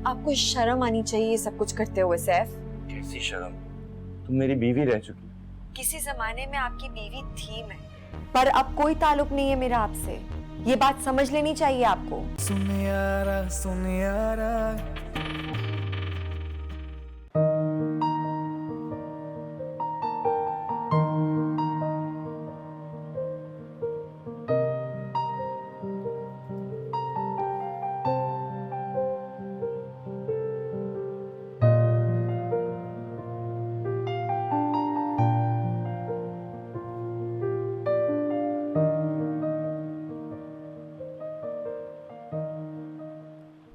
आपको शर्म आनी चाहिए ये सब कुछ करते हुए सैफ। कैसी शर्म? तुम मेरी बीवी रह चुकी। किसी जमाने में आपकी बीवी थी मैं, पर अब कोई ताल्लुक नहीं है मेरा आपसे। ये बात समझ लेनी चाहिए आपको। सुन यारा सुन यारा।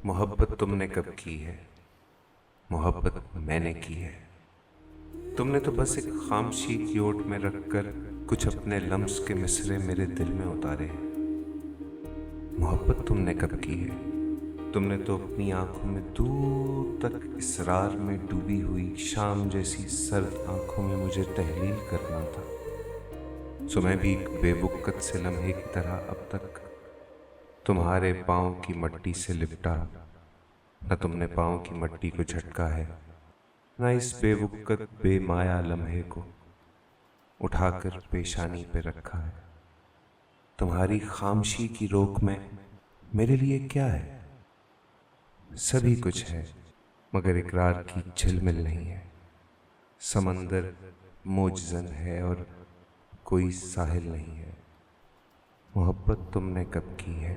मोहब्बत तुमने कब की है, मोहब्बत मैंने की है। तुमने तो बस एक खामशी की ओट में रखकर कुछ अपने लम्स के मिसरे मेरे दिल में उतारे हैं। मोहब्बत तुमने कब की है? तुमने तो अपनी आंखों में दूर तक इसरार में डूबी हुई शाम जैसी सर्द आंखों में मुझे तहलील करना था। सो मैं भी एक बेवुकत से लम्हे की तरह अब तक तुम्हारे पाँव की मट्टी से लिपटा, न तुमने पाँव की मट्टी को झटका है, न इस बेवुकत बेमाया लम्हे को उठाकर पेशानी पे रखा है। तुम्हारी खामशी की रोक में मेरे लिए क्या है? सभी कुछ है मगर इकरार की झिलमिल नहीं है। समंदर मोजज़न है और कोई साहिल नहीं है। मोहब्बत तुमने कब की है,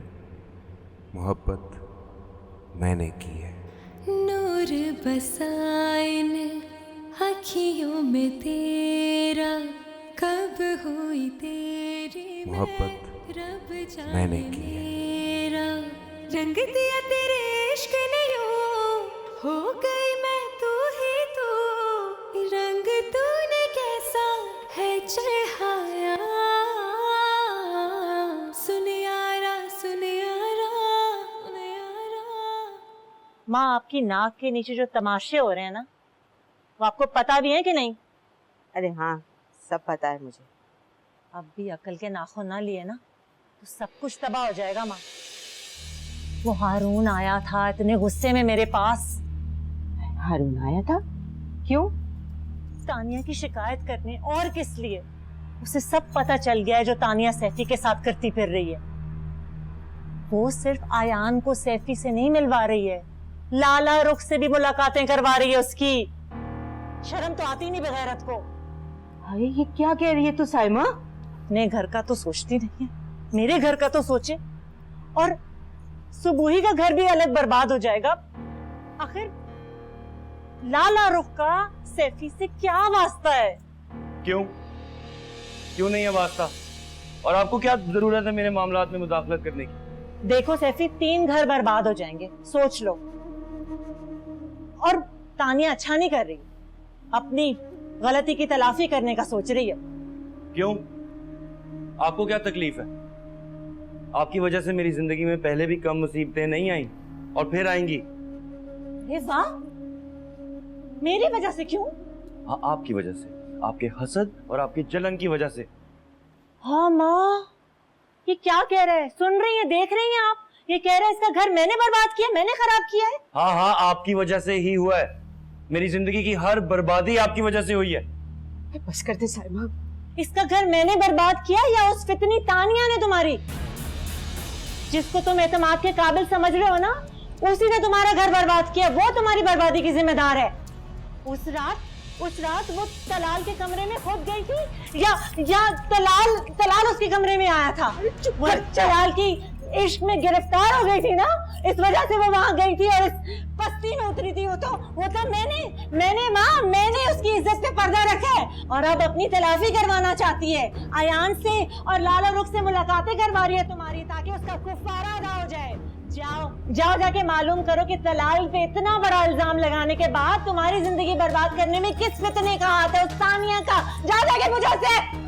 मोहब्बत मैंने की है। नूर बसाइन अखियों में तेरा, कब हुई तेरी मोहब्बत रब जाने मैंने की है। मेरा। रंग दिया तेरे इश्क ने यूं, हो गई मैं तू ही तू। रंग तूने कैसा है चढ़ाया, सुन यारा सुन यारा सुन यारा। माँ, आपकी नाक के नीचे जो तमाशे हो रहे हैं ना, वो आपको पता भी है कि नहीं? अरे हाँ, सब पता है मुझे। अब भी अकल के नाखून ना लिए ना तो सब कुछ तबाह हो जाएगा माँ। वो हारून आया था इतने गुस्से में मेरे पास। हारून आया था? क्यों? तानिया की शिकायत करने, और किस लिए? उसे सब पता चल गया है जो तानिया सैफी के साथ करती फिर रही है। वो सिर्फ आयान को सैफी से नहीं मिलवा रही है, लाला रुख से भी मुलाकातें करवा रही है उसकी। शर्म तो आती नहीं बगैरत को। अरे ये क्या कह रही है तू साइमा? अपने घर का तो सोचती नहीं है, मेरे घर का तो सोचे। और सुबुही का घर भी अलग बर्बाद हो जाएगा। आखिर लाला रुख का सैफी से क्या वास्ता है? क्यों क्यों नहीं है वास्ता? और आपको क्या जरूरत है मेरे मामलात में मुदाखलत करने की? देखो सैफी, 3 घर बर्बाद हो जाएंगे, सोच लो। और तानिया अच्छा नहीं कर रही, अपनी गलती की तलाफी करने का सोच रही है। क्यों? आपको क्या तकलीफ है? आपकी वजह से मेरी जिंदगी में पहले भी कम मुसीबतें नहीं आई और फिर आएंगी। ये वाह, मेरी वजह से? क्यों? हाँ, आपकी वजह से, आपके हसद और आपके जलन की वजह से। हाँ माँ, ये क्या कह रहे हैं? सुन रही है, देख रही हैं आप? ये कह रहे हैं इसका घर मैंने बर्बाद किया, मैंने खराब किया है। हाँ हाँ, आपकी वजह से ही हुआ है। मेरी जिंदगी की हर बर्बादी आपकी वजह से हुई है। बस कर दे साइमा। इसका घर मैंने बर्बाद किया या उस फितनी तानिया ने? तुम्हारी जिसको तुम एतमाद के काबिल समझ रहे हो ना, उसी ने तुम्हारा घर बर्बाद किया। वो तुम्हारी बर्बादी की जिम्मेदार है। उस रात वो तलाल के कमरे में खुद गई थी या तलाल उसके कमरे में आया था? वो तलाल की इश्क में गिरफ्तार हो गई थी ना, इस वजह से वो वहां गई थी और इस पस्ती में उतरी थी। वो तो मैंने उसकी इज्जत पे पर्दा रखा है और अब अपनी तलाफी करवाना चाहती है। आयान से और लाला रुख से मुलाकातें करवा रही है तुम्हारी, ताकि उसका कुफारा अदा हो जाए। जाओ जाके मालूम करो कि तलाल पे इतना बड़ा इल्जाम लगाने के बाद तुम्हारी जिंदगी बर्बाद करने में किस फितने का हाथ है? उस तानिया का। जाओ जाके पूछो उससे।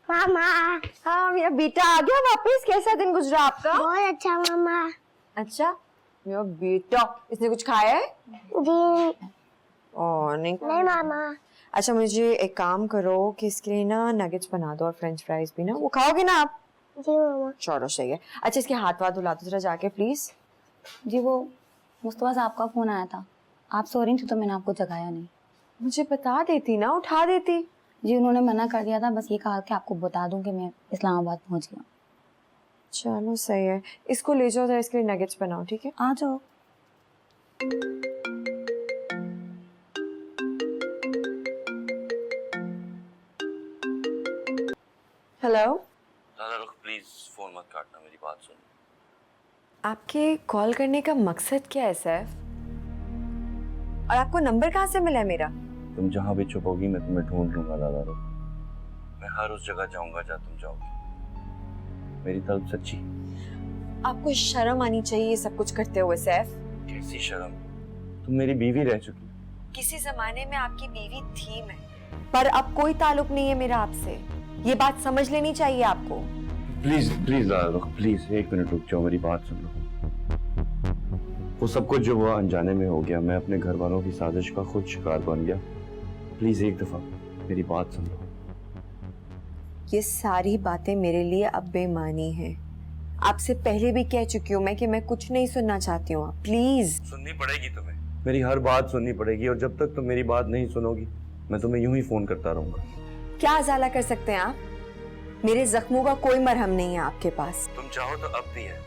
मामा। हाँ मेरा बेटा आ गया वापस। कैसा दिन गुजरा आपका? बहुत अच्छा मामा अच्छा मेरा बेटा, इसने कुछ खाया है? जी। और नहीं नहीं मामा। अच्छा मुझे एक काम करो कि इसके लिए ना नगेट्स बना दो और फ्रेंच फ्राइज भी ना। वो खाओगे ना आप? जी मामा। चलो सही है। अच्छा इसके हाथ वाथ धुला दो जरा जाके प्लीज। जी वो मुस्तफा साहब का फोन आया था, आप सो रही थी तो मैंने आपको जगाया नहीं। मुझे बता देती ना, उठा देती। जी उन्होंने मना कर दिया था, बस ये कहा कि आपको बता दूं कि मैं इस्लामाबाद पहुंच गया। चलो सही है, इसको ले जाओ जरा, इसके लिए नगेट्स बनाओ ठीक है? आ जाओ। हेलो। दादा रुक प्लीज, फोन मत काटना, मेरी बात सुन। आपके कॉल करने का मकसद क्या है सैफ? और आपको नंबर कहाँ से मिला है मेरा? तुम जहाँ भी छुपोगी मैं तुम्हें ढूंढ लूंगा दादा रुक। मैं हर उस जगह जाऊंगा जहाँ तुम जाओगी। मेरी तलब सच्ची। आपको शर्म आनी चाहिए ये सब कुछ करते हुए सैफ। कैसी शर्म? तुम मेरी बीवी रह चुकी हो। किसी जमाने में आपकी बीवी थी मैं, पर अब कोई ताल्लुक नहीं है मेरा आपसे। ये बात समझ लेनी चाहिए आपको। प्लीज प्लीज दादा रुक, प्लीज 1 मिनट रुक जाओ, मेरी बात सुन लो। वो सब कुछ जो हुआ अनजाने में हो गया, मैं अपने घर वालों की साजिश का खुद शिकार बन गया। प्लीज एक दफा मेरी बात सुन लो। ये सारी बातें मेरे लिए अब बेमानी है। आपसे पहले भी कह चुकी हूँ मैं कि मैं कुछ नहीं सुनना चाहती हूँ। प्लीज सुननी पड़ेगी तुम्हें, मेरी हर बात सुननी पड़ेगी, और जब तक तुम मेरी बात नहीं सुनोगी मैं तुम्हें यूं ही फोन करता रहूंगा। क्या अजाला कर सकते हैं आप? मेरे जख्मों का कोई मरहम नहीं है आपके पास। तुम चाहो तो अब भी है।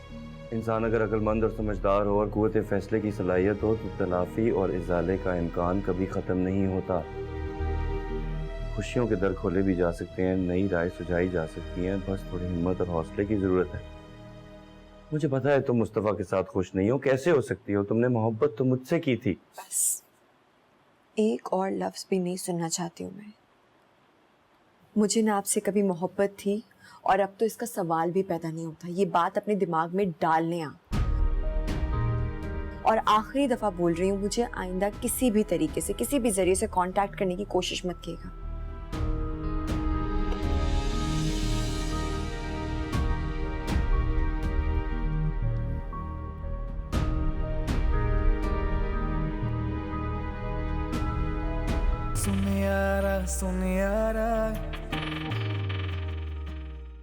इंसान अगर अक्लमंद और समझदार हो और कुव्वत फैसले की सलाहियत हो तो तलाफी और इजाले का इम्कान कभी खत्म नहीं होता। खुशियों के दर खोले भी जा सकते हैं, नई राय सुझाई जा सकती हैं, बस थोड़ी हिम्मत और हौसले की जरूरत है। मुझे पता है तुम मुस्तफा के साथ खुश नहीं हो, कैसे हो सकती हो? तुमने मोहब्बत तो मुझसे की थी। बस एक और लफ्ज भी नहीं सुनना चाहती हूँ मैं। मुझे ना आपसे कभी मोहब्बत थी और अब तो इसका सवाल भी पैदा नहीं होता। ये बात अपने दिमाग में डाल लें आप। और आखिरी दफा बोल रही हूँ, मुझे आइंदा किसी भी तरीके से किसी भी जरिए से कांटेक्ट करने की कोशिश मत कीजिएगा। सुन यारा